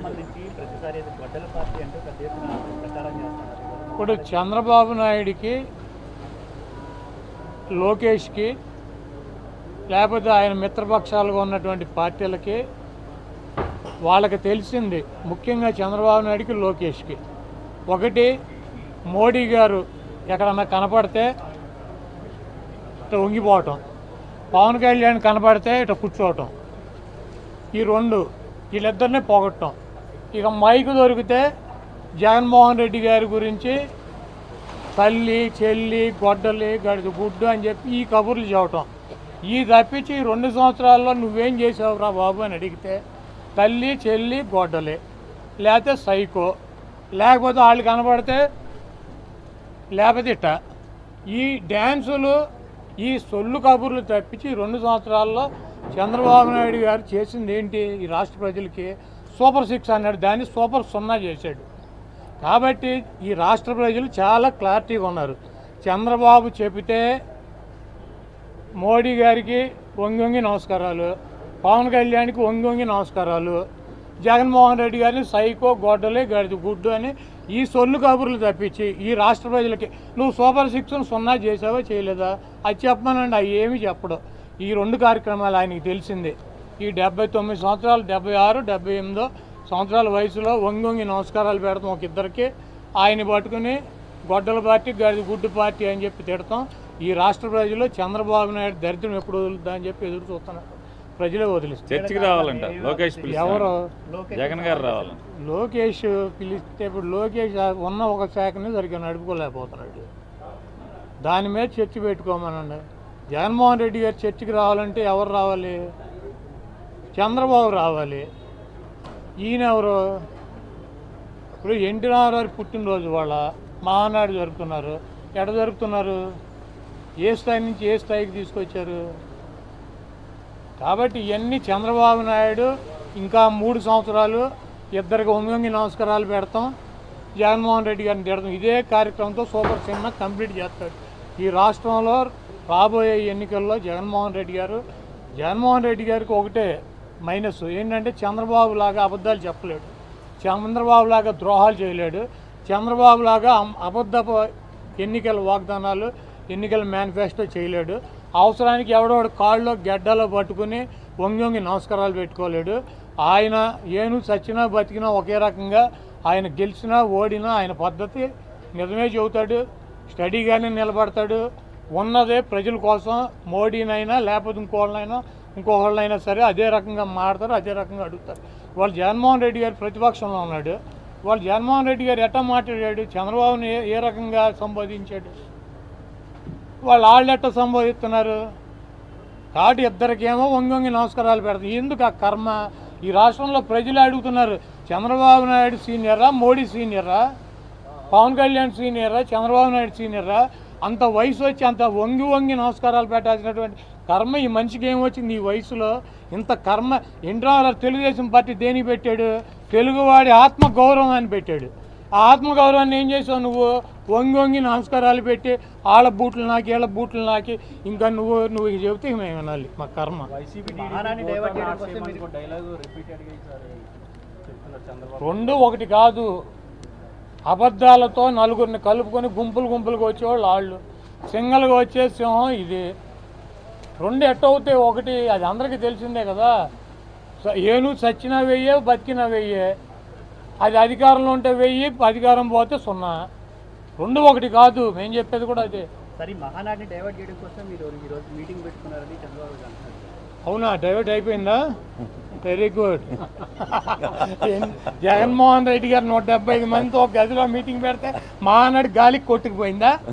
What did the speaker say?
సంబంధించి ప్రతిసారి గొడ్డల పార్టీ అంటూ పెద్ద ఎత్తున ప్రచారం చేస్తున్నారు. ఇప్పుడు చంద్రబాబు నాయుడికి, లోకేష్కి, లేకపోతే ఆయన మిత్రపక్షాలుగా ఉన్నటువంటి పార్టీలకి వాళ్ళకి తెలిసింది, ముఖ్యంగా చంద్రబాబు నాయుడికి, లోకేష్కి, ఒకటి మోడీ గారు ఎక్కడన్నా కనపడితే ఇట్లా వంగిపోవటం, పవన్ కళ్యాణ్ కనపడితే ఇట్లా కూర్చోవటం, ఈ రెండు వీళ్ళిద్దరిని పోగొట్టడం. ఇక మైకు దొరికితే జగన్మోహన్ రెడ్డి గారి గురించి తల్లి, చెల్లి, గొడ్డలి, గడిది గుడ్డు అని చెప్పి ఈ కబుర్లు చెప్పటం. ఈ తప్పించి 2 సంవత్సరాల్లో నువ్వేం చేసావురా బాబు అని అడిగితే తల్లి, చెల్లి, గొడ్డలి, లేకపోతే సైకో, లేకపోతే వాళ్ళు కనబడితే లేకపోతే ఇట్ట ఈ డ్యాన్సులు, ఈ సొల్లు కబుర్లు తప్పించి 2 సంవత్సరాల్లో చంద్రబాబు నాయుడు గారు చేసింది ఏంటి? ఈ రాష్ట్ర ప్రజలకి సూపర్ 6 అన్నాడు, దాన్ని సూపర్ 0 చేశాడు. కాబట్టి ఈ రాష్ట్ర ప్రజలు చాలా క్లారిటీగా ఉన్నారు. చంద్రబాబు చెబితే మోడీ గారికి వంగి నమస్కారాలు, పవన్ కళ్యాణ్కి వంగి నమస్కారాలు, జగన్మోహన్ రెడ్డి గారిని సైకో, గొడ్డలే, గడిది గుడ్డు అని ఈ సొల్లు కబుర్లు తప్పించి ఈ రాష్ట్ర ప్రజలకి నువ్వు సూపర్ 6ను 0 చేసావా చేయలేదా అది చెప్పమనండి. అవి ఏమీ చెప్పడం. ఈ 2 కార్యక్రమాలు ఆయనకి తెలిసిందే. ఈ 79 సంవత్సరాలు, 76, 78 సంవత్సరాల వయసులో వంగి నమస్కారాలు పెడతాం ఒక ఇద్దరికి, ఆయన పట్టుకుని గొడ్డల పార్టీ, గడిది గుడ్డు పార్టీ అని చెప్పి తిడతాం. ఈ రాష్ట్ర ప్రజలు చంద్రబాబు నాయుడు దరిద్రం ఎప్పుడు వదులుద్దా అని చెప్పి ఎదురు చూస్తున్నారు. ప్రజలే వదిలిస్తారు. చర్చకి రావాలంట లోకేష్, ఎవరు? జగన్ గారు రావాలి. లోకేష్ పిలిస్తే ఇప్పుడు లోకేష్ ఉన్న ఒక శాఖని సరిగ్గా నడుపుకోలేకపోతున్నాడు. దాని మీద చర్చ పెట్టుకోమనండి. జగన్మోహన్ రెడ్డి గారు చర్చకి రావాలంటే ఎవరు రావాలి? చంద్రబాబు రావాలి. ఈయన ఎవరు? ఇప్పుడు ఎన్టీ రామారావు పుట్టినరోజు వాళ్ళ మహానాడు జరుపుతున్నారు. ఎక్కడ జరుపుతున్నారు? ఏ స్థాయి నుంచి ఏ స్థాయికి తీసుకొచ్చారు? కాబట్టి ఇవన్నీ చంద్రబాబు నాయుడు ఇంకా 3 సంవత్సరాలు ఇద్దరికి వంగి నమస్కారాలు పెడతాం, జగన్మోహన్ రెడ్డి గారిని తిడతాం. ఇదే కార్యక్రమంతో సూపర్ సినిమా కంప్లీట్ చేస్తాడు. ఈ రాష్ట్రంలో రాబోయే ఎన్నికల్లో జగన్మోహన్ రెడ్డి గారికి ఒకటే మైనస్ ఏంటంటే చంద్రబాబు లాగా అబద్ధాలు చెప్పలేడు, చంద్రబాబు లాగా ద్రోహాలు చేయలేడు, చంద్రబాబు లాగా అబద్ధపు ఎన్నికల వాగ్దానాలు, ఎన్నికల మేనిఫెస్టో చేయలేడు. అవసరానికి ఎవడోడు కాళ్ళలో గెడ్డలో పట్టుకుని వంగి నమస్కారాలు పెట్టుకోలేడు. ఆయన ఏను చచ్చినా బతికినా ఒకే రకంగా, ఆయన గెలిచినా ఓడినా ఆయన పద్ధతి నిజమే చెబుతాడు, స్టడీగానే నిలబడతాడు. ఉన్నదే ప్రజల కోసం, మోడీనైనా లేకపోతే ఇంకొకళ్ళైనా సరే అదే రకంగా మాడతారు, అదే రకంగా అడుగుతారు. వాళ్ళు జగన్మోహన్ రెడ్డి గారు ప్రతిపక్షంలో ఉన్నాడు, వాళ్ళు జగన్మోహన్ రెడ్డి గారు ఎట్లా మాట్లాడాడు, చంద్రబాబుని ఏ రకంగా సంబోధించాడు, వాళ్ళు ఎట్లా సంబోధిస్తున్నారు. కాబట్టి ఇద్దరికేమో వంగి నమస్కారాలు పెడతారు. ఎందుకు ఆ కర్మ? ఈ రాష్ట్రంలో ప్రజలు అడుగుతున్నారు, చంద్రబాబు నాయుడు సీనియరా, మోడీ సీనియరా, పవన్ కళ్యాణ్ సీనియరా, చంద్రబాబు నాయుడు సీనియరా? అంత వయసు వచ్చి అంత వంగి నమస్కారాలు పెట్టాల్సినటువంటి కర్మ ఈ మనిషికి ఏమొచ్చింది? ఈ వయసులో ఇంత కర్మ. ఎన్టీ తెలుగుదేశం పార్టీ దేనికి పెట్టాడు? తెలుగువాడి ఆత్మగౌరవం అని పెట్టాడు. ఆ ఆత్మగౌరవాన్ని ఏం చేసావు నువ్వు? వంగి నమస్కారాలు పెట్టి వాళ్ళ బూట్లు నాకి, వీళ్ళ బూట్లు నాకి, ఇంకా నువ్వు చెబితే మేము వినాలి. మా కర్మ. రెండు ఒకటి కాదు. అబద్ధాలతో నలుగురిని కలుపుకొని గుంపులుగా వచ్చేవాళ్ళు వాళ్ళు, సింగల్గా వచ్చే సింహం ఇది. రెండు ఎట్టవుతాయి? ఒకటి అది అందరికీ తెలిసిందే కదా. ఏను చచ్చినా వెయ్యే, బతికినా వెయ్యే. అది అధికారంలో ఉంటే 1000, అధికారం పోతే 0. రెండు ఒకటి కాదు. మేము చెప్పేది కూడా అదే. సరే, మహానాడిని డైవర్ట్ చేయడం కోసం మీరు ఈరోజు మీటింగ్ పెట్టుకున్నారని చంద్రబాబు గారు. అవునా? డైవర్ట్ అయిపోయిందా? Very good. జగన్మోహన్ రెడ్డి గారు 175 మందితో ఒక గదిలో మీటింగ్ పెడితే మహానాడు గాలికి కొట్టుకుపోయిందా?